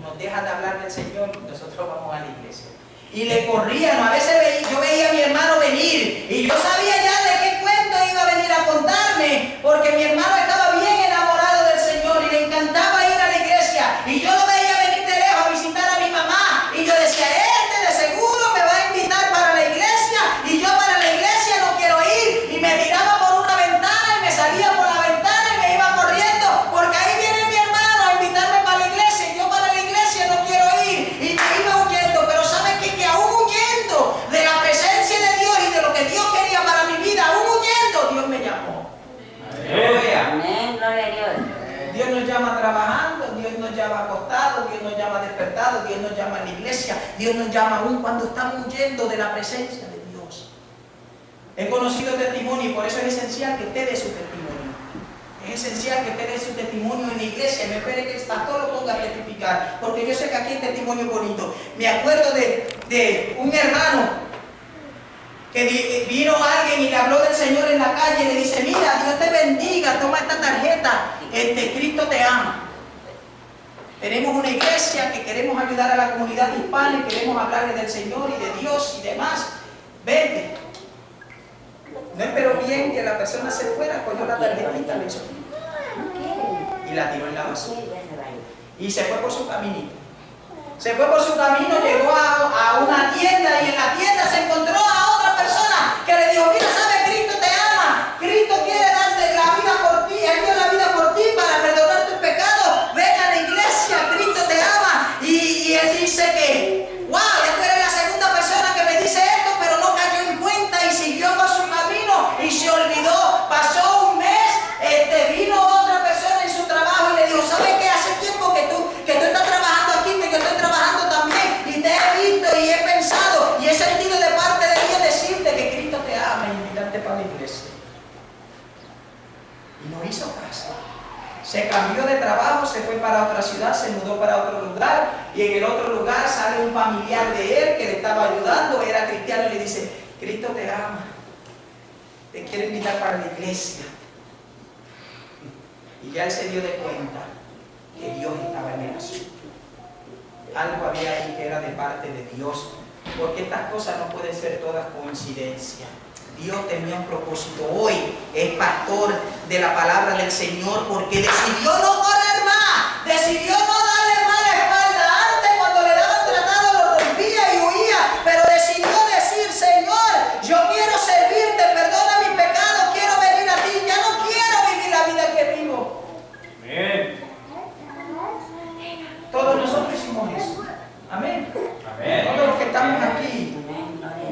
nos dejas de hablar del Señor, nosotros vamos a la iglesia. Y le corrían, a veces yo veía a mi hermano venir y yo sabía ya de qué cuento iba a venir a contarme, porque mi hermano estaba bien enamorado del Señor y le encantaba ir a la iglesia. Y yo lo veía venir de lejos a visitar a mi mamá y yo decía, de seguro me va a invitar para la iglesia y yo para la iglesia no quiero ir. Y me tiraba por una ventana y me salía por la ventana y me iba corriendo, porque ahí viene mi hermano a invitarme para la iglesia y yo para la iglesia no quiero ir. Y me iba huyendo, pero ¿sabes qué? Que aún huyendo de la presencia de Dios y de lo que Dios quería para mi vida, aún huyendo, Dios me llamó. Amén, gloria a Dios. Dios nos llama trabajando, Dios nos llama acostados, Dios nos llama despertados, Dios nos llama en la iglesia, Dios nos llama aún cuando estamos huyendo de la presencia de Dios. He conocido testimonio y por eso es esencial que usted dé su testimonio. Es esencial que usted dé su testimonio en la iglesia. Me espere que el pastor lo ponga a testificar, porque yo sé que aquí hay testimonio bonito. Me acuerdo de un hermano que vino alguien y le habló del Señor en la calle y le dice, mira, Dios te bendiga, toma esta tarjeta, Cristo te ama. Tenemos una iglesia que queremos ayudar a la comunidad hispana y queremos hablarle del Señor y de Dios y demás. Vete. No esperó bien que la persona se fuera, cogió la tarjetita, le hizo y la tiró en la basura. Y se fue por su caminito. Se fue por su camino, llegó a una tienda y en la tienda se encontró a otra persona que que le dijo, mira, sabe, Cristo te ama, Cristo quiere darte la vida por ti, Él dio la vida por ti para perdonar tus pecados, ven a la iglesia, Cristo te ama. Y él dice que, wow, esta eres la segunda persona que me dice esto, pero no cayó en cuenta y siguió por su camino y se olvidó. Pasó un mes, vino otra persona en su trabajo y le dijo, ¿sabes qué? Hace tiempo que tú estás trabajando aquí, que yo estoy trabajando también y te he visto y he pensado y he sentido de parte de Dios decirte que Cristo te ama y invitarte para la iglesia. Y no hizo caso. Se cambió de trabajo, se fue para otra ciudad, se mudó para otro lugar y en el otro lugar sale un familiar de él que le estaba ayudando, era cristiano y le dice, Cristo te ama, te quiere invitar para la iglesia. Y ya él se dio de cuenta que Dios estaba en el asunto. Algo había ahí que era de parte de Dios, porque estas cosas no pueden ser todas coincidencia. Dios tenía un propósito. Hoy es pastor de la palabra del Señor porque decidió no correr más, decidió no darle más la espalda. Antes, cuando le daban tratado, lo rompía y huía, pero decidió decir, Señor, yo quiero servirte, perdona mis pecados, quiero venir a ti, ya no quiero vivir la vida que vivo. Amén. Todos nosotros hicimos eso. Amén. Amén. Todos los que estamos aquí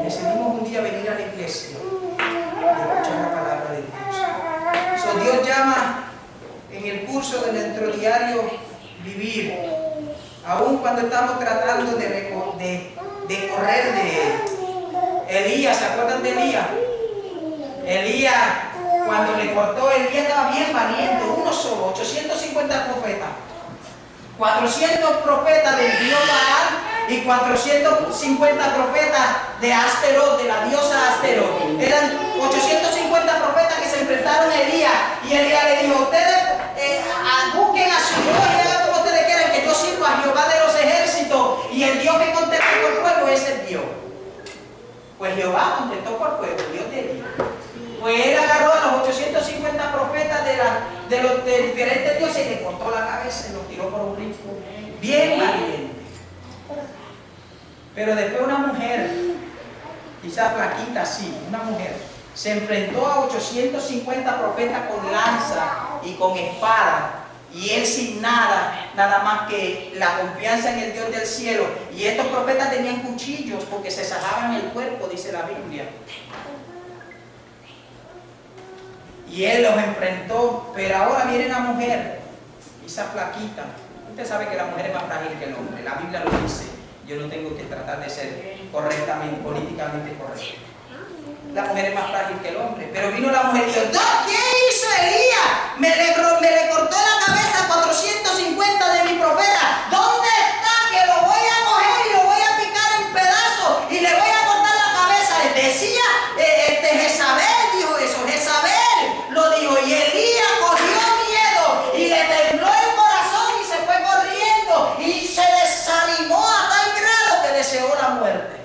decidimos un día venir a la iglesia y escuchar la palabra de Dios. So, Dios llama en el curso de nuestro diario vivir, aun cuando estamos tratando de correr de Él. Elías, ¿se acuerdan de Elías? Elías, cuando le cortó, Elías estaba bien valiente, uno solo, 850 profetas. 400 profetas del dios Baal y 450 profetas de Asterot, de la diosa Asterot. Eran 850 profetas que se enfrentaron a Elías y Elías le dijo, ustedes busquen a su Dios y hagan como ustedes quieran, que yo sirvo a Jehová de los ejércitos y el Dios que contestó por fuego es el Dios. Pues Jehová contestó por fuego, el Dios de Elías. Pues él agarró a los 850 profetas de los diferentes dioses y le cortó la cabeza y los tiró por un río. Bien valiente. Pero después una mujer, quizás flaquita así, una mujer, se enfrentó a 850 profetas con lanza y con espada. Y él sin nada, nada más que la confianza en el Dios del cielo. Y estos profetas tenían cuchillos porque se sajaban el cuerpo, dice la Biblia. Y él los enfrentó, pero ahora viene una mujer, esa flaquita. Usted sabe que la mujer es más frágil que el hombre, la Biblia lo dice. Yo no tengo que tratar de ser correctamente, políticamente correcto. La mujer es más frágil que el hombre. Pero vino la mujer y dijo, ¿qué hizo Elías? Me le cortó la cabeza a 450 de mis profetas. ¿Dónde está? Que lo voy a coger y lo voy a picar en pedazos y le voy a cortar la cabeza. Decía Jezabel, dijo eso, Jezabel lo dijo. Y Elías cogió miedo y le tembló el corazón y se fue corriendo y se desanimó a tal grado que deseó la muerte.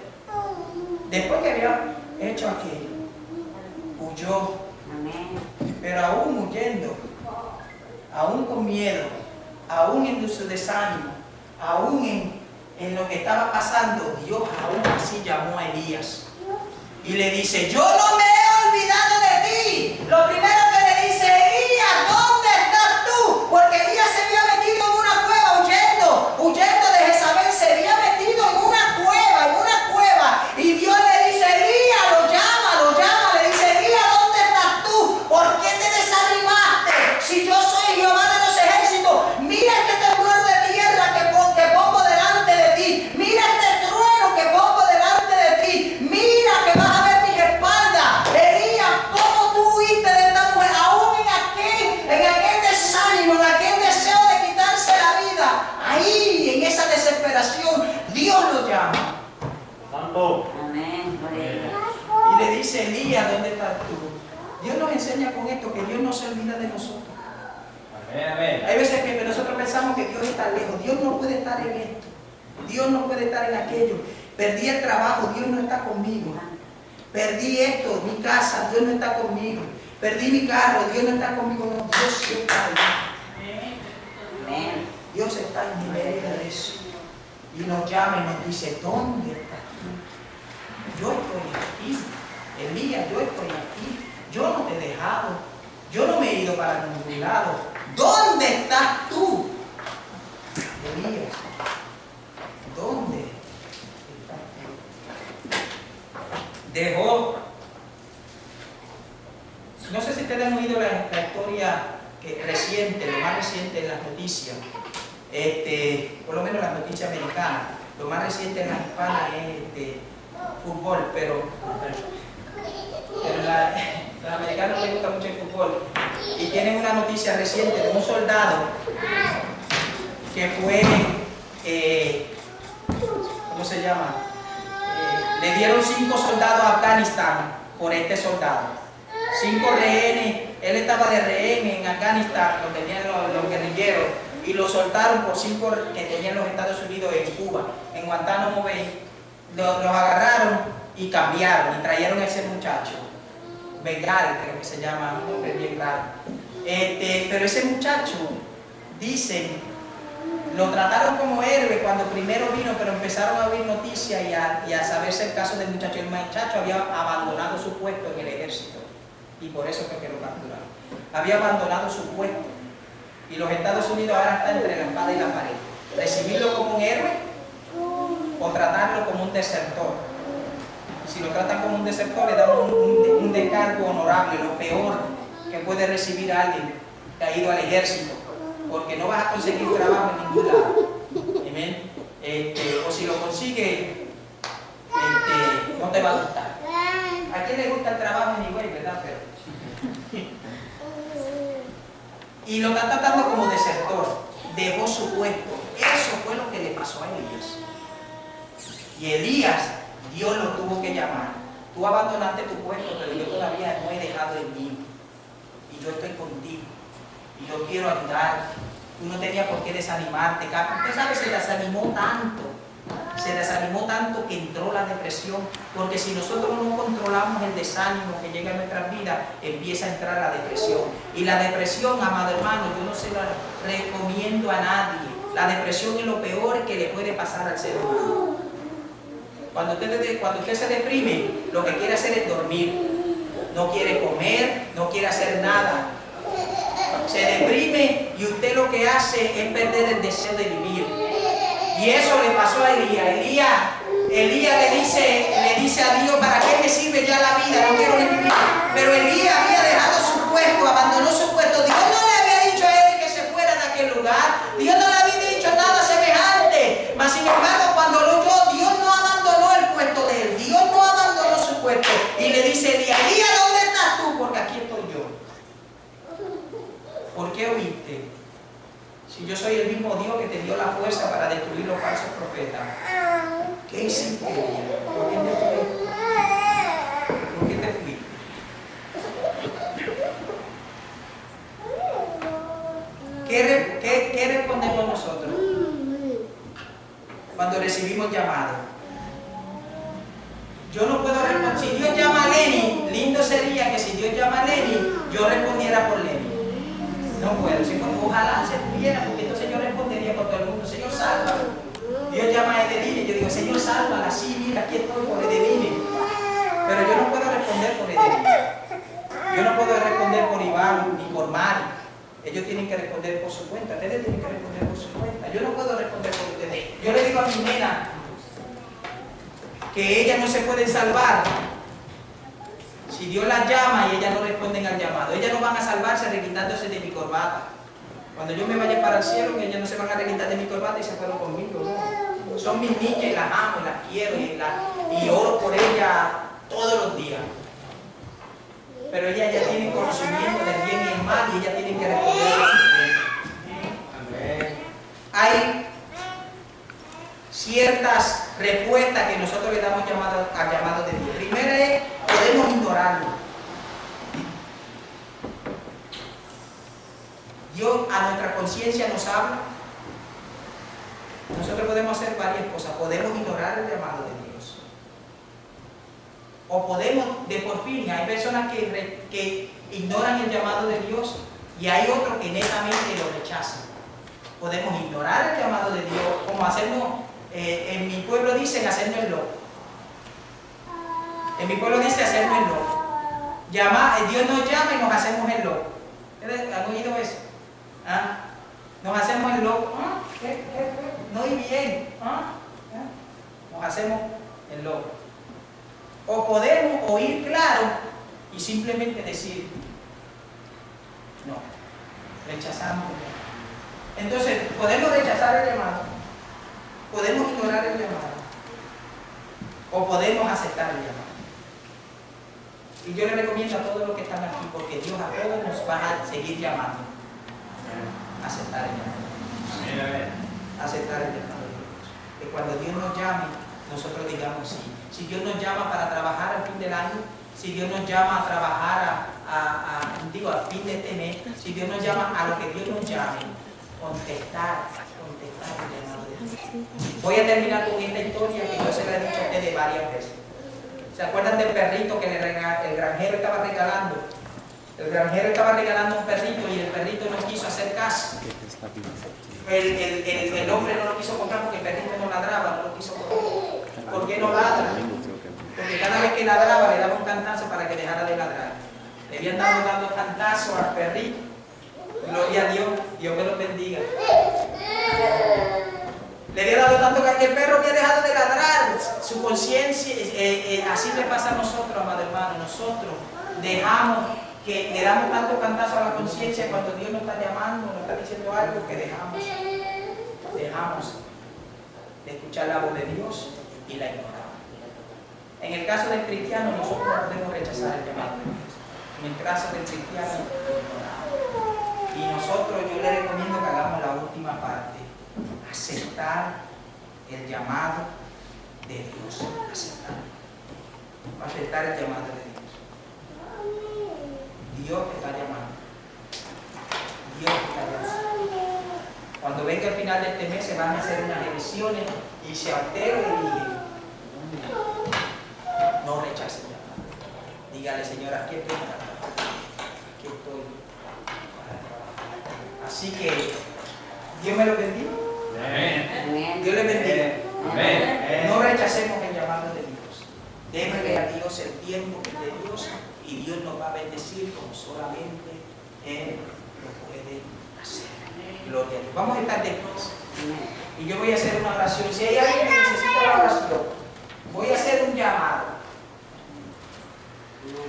Después que había hecho aquello, huyó. Pero aún huyendo, aún con miedo, aún en su desánimo, aún en lo que estaba pasando, Dios aún así llamó a Elías y le dice, yo no me he olvidado de ti. Lo primero que le dice, Elías, ¿dónde estás tú? Porque Elías se había metido en una cueva huyendo de Jezabel, se había metido en una cueva, y Dios le dice, Elías, lo llama, le dice, Elías, ¿dónde estás tú? ¿Por qué te desanimaste? Si yo soy Jehová de los ejércitos, mira este temblor de tierra que pongo delante de ti, mira este trueno que pongo delante de ti, mira que vas a ver mis espaldas. Elías, ¿cómo tú huiste de esta mujer? Aún en aquel desánimo, en aquel deseo de quitarse la vida, ahí, en esa desesperación, Dios lo llama. Santo. Amén. Y le dice, Elías, ¿dónde estás tú? Dios nos enseña con esto que Dios no se olvida de nosotros. Amén, amén. Hay veces que nosotros pensamos que Dios está lejos. Dios no puede estar en esto. Dios no puede estar en aquello. Perdí el trabajo, Dios no está conmigo. Perdí esto, mi casa, Dios no está conmigo. Perdí mi carro, Dios no está conmigo. No, Dios sí está ahí. Amén. Dios está en medio de eso. Y nos llama y nos dice, ¿dónde estás tú? Yo estoy aquí. Elías, yo estoy aquí, yo no te he dejado, yo no me he ido para ningún lado. ¿Dónde estás tú? Elías, ¿dónde estás tú? Dejó. No sé si ustedes han oído la historia reciente, lo más reciente en las noticias, por lo menos las noticias americanas. Lo más reciente en las hispanas es fútbol, pero los americanos les gusta mucho el fútbol. Y tienen una noticia reciente de un soldado que fue, ¿cómo se llama? Le dieron 5 soldados a Afganistán por este soldado. 5 rehenes, él estaba de rehén en Afganistán, lo tenían los guerrilleros, y lo soltaron por 5 que tenían los Estados Unidos en Cuba, en Guantánamo Bay. Los agarraron y cambiaron y trajeron a ese muchacho, Bengal, creo que se llama, un nombre bien raro. Pero ese muchacho, dicen, lo trataron como héroe cuando primero vino, pero empezaron a oír noticias y a saberse el caso del muchacho. El muchacho había abandonado su puesto en el ejército y por eso fue que lo capturaron. Había abandonado su puesto y los Estados Unidos ahora están entre la espada y la pared. Recibirlo como un héroe o tratarlo como un desertor. Si lo tratan como un desertor, le dan un descargo honorable, lo peor que puede recibir alguien que ha ido al ejército, porque no vas a conseguir trabajo en ningún lado. Amén. O si lo consigues, no te va a gustar. ¿A quién le gusta el trabajo en Higüey, verdad? Y lo está tratando como desertor. Dejó su puesto. Eso fue lo que le pasó a Elías. Y Elías, Dios lo tuvo que llamar. Tú abandonaste tu puesto, pero yo todavía no he dejado el mío. Y yo estoy contigo. Y yo quiero ayudar. Tú no tenías por qué desanimarte. Usted sabe, se desanimó tanto que entró la depresión. Porque si nosotros no controlamos el desánimo que llega a nuestras vidas, empieza a entrar la depresión. Y la depresión, amado hermano, yo no se la recomiendo a nadie. La depresión es lo peor que le puede pasar al ser humano. Cuando usted se deprime, lo que quiere hacer es dormir. No quiere comer, no quiere hacer nada. Se deprime y usted lo que hace es perder el deseo de vivir. Y eso le pasó a Elías. Elías le dice a Dios, ¿para qué me sirve ya la vida? No quiero ni vivir. Pero Elías había dejado su puesto, abandonó su puesto. Dios no le había dicho a él que se fuera de aquel lugar. Dios no le había dicho nada semejante. Mas sin embargo, cuando lo oyó, Dios no abandonó el puesto de él. Dios no abandonó su puesto. Y le dice Elías, ¿dónde estás tú? Porque aquí estoy yo. ¿Por qué oíste? Si yo soy el mismo Dios que te dio la fuerza para destruir los falsos profetas. ¿Qué hiciste, Elías? ¿Por qué te fuiste? ¿Por qué te fuiste? ¿Qué respondemos nosotros cuando recibimos llamados? Yo no puedo responder. Si Dios llama a Lenny, lindo sería que si Dios llama a Lenny, yo respondiera por Lenny. No puedo. Si ojalá se pudiera, porque entonces yo respondería por todo el mundo. Señor, sálvalo. Dios llama a Edeline y yo digo, Señor, sálvala. Sí, mira, aquí estoy por Edeline. Pero yo no puedo responder por Edeline. Yo no puedo responder por Iván ni por Mari. Ellos tienen que responder por su cuenta. Ustedes tienen que responder por su cuenta. Yo no puedo responder por ustedes. Yo le digo a mi nena que ellas no se pueden salvar si Dios las llama y ellas no responden al llamado. Ellas no van a salvarse reguindándose de mi corbata. Cuando yo me vaya para el cielo, ellas no se van a reguindar de mi corbata y se fueron conmigo. No. Son mis niñas y las amo y las quiero y oro por ellas todos los días. Pero ellas ya tienen conocimiento del bien y el mal y ellas tienen que responder a su Amén. Hay ciertas respuestas que nosotros le damos al llamado de Dios. Primero es, podemos ignorarlo. Dios a nuestra conciencia nos habla. Nosotros podemos hacer varias cosas. Podemos ignorar el llamado de Dios. O podemos, de por fin, hay personas que ignoran el llamado de Dios y hay otros que netamente lo rechazan. Podemos ignorar el llamado de Dios, como hacernos, en mi pueblo dicen, hacernos el loco. En mi pueblo dice hacernos el loco. Dios nos llama y nos hacemos el loco. ¿Ustedes han oído eso? ¿Ah? Nos hacemos el loco. ¿Ah? ¿Qué? No oí bien. ¿Ah? Nos hacemos el loco. O podemos oír claro y simplemente decir no. Rechazamos el llamado. Entonces, podemos rechazar el llamado, podemos ignorar el llamado, o podemos aceptar el llamado. Y yo les recomiendo a todos los que están aquí, porque Dios a todos nos va a seguir llamando. Aceptar el llamado. Aceptar el llamado de Dios. Que cuando Dios nos llame, nosotros digamos sí. Si Dios nos llama para trabajar al fin del año, si Dios nos llama a trabajar al fin de este mes, si Dios nos llama a lo que Dios nos llame, contestar el llamado de Dios. Voy a terminar con esta historia que yo se la he dicho a ustedes varias veces. ¿Se acuerdan del perrito que el granjero estaba regalando? El granjero estaba regalando un perrito y el perrito no quiso hacer caso. El hombre no lo quiso comprar porque el perrito no ladraba, no lo quiso comprar. ¿Por qué no ladra? Porque cada vez que ladraba le daba un cantazo para que dejara de ladrar. Le habían dando cantazo al perrito. Gloria a Dios, Dios me lo bendiga. Le había dado tanto que el perro había dejado de ladrar. Su conciencia, así le pasa a nosotros, amado hermano. Nosotros dejamos que le damos tanto cantazo a la conciencia cuando Dios nos está llamando, nos está diciendo algo, que dejamos de escuchar la voz de Dios y la ignoramos. En el caso del cristiano, nosotros no podemos rechazar el llamado de Dios. En el caso del cristiano, ignoramos. Y nosotros, yo le recomiendo que hagamos la última parte. Aceptar el llamado de Dios. Aceptar el llamado de Dios. Dios te está llamando. Dios te está llamando. Cuando venga el final de este mes se van a hacer unas elecciones y si a usted lo eligen, no rechace el llamado. Dígale, Señor, aquí estoy. Aquí estoy. Así que Dios me lo bendiga. Amén. Dios le bendiga. Amén. No rechacemos el llamado de Dios. Démosle a Dios el tiempo que es de Dios y Dios nos va a bendecir como solamente Él lo puede hacer. Gloria a Dios. Vamos a estar de pie. Y yo voy a hacer una oración. Si hay alguien que necesita la oración, voy a hacer un llamado.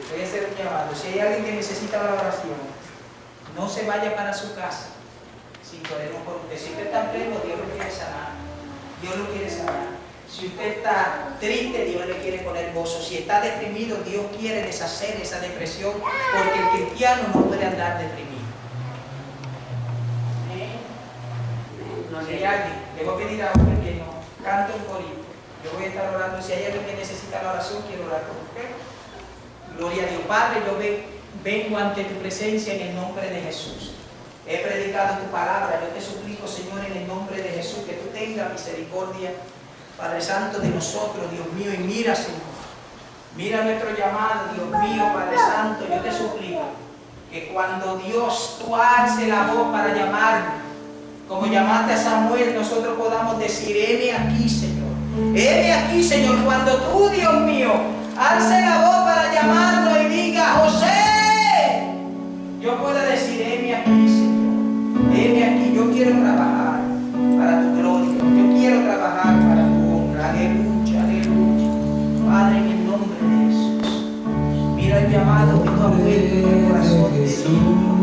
Voy a hacer un llamado. Si hay alguien que necesita la oración, no se vaya para su casa. Si podemos por usted. Si usted está enfermo, Dios lo quiere sanar. Dios lo quiere sanar. Si usted está triste, Dios le quiere poner gozo. Si está deprimido, Dios quiere deshacer esa depresión, porque el cristiano no puede andar deprimido. Si hay alguien, le voy a pedir a usted que no cante un corito. Yo voy a estar orando. Si hay alguien que necesita la oración, quiero orar con usted. Gloria a Dios. Padre, yo vengo ante tu presencia en el nombre de Jesús. He predicado tu palabra. Yo te suplico, Señor, en el nombre de Jesús, que tú tengas misericordia, Padre Santo, de nosotros, Dios mío. Y mira, Señor, mira nuestro llamado, Dios mío, Padre Santo. Yo te suplico que cuando Dios, tú alces la voz para llamarnos, como llamaste a Samuel, nosotros podamos decir, heme aquí, Señor. Heme aquí, Señor. Cuando tú, Dios mío, alce la voz para llamarnos y diga, José, yo puedo decir, heme aquí, Señor. Heme aquí. Yo quiero trabajar para tu gloria. Yo quiero trabajar para tu honra. Aleluya, aleluya. Padre, en el nombre de Jesús, mira el llamado que tú has puesto en el corazón de Jesús.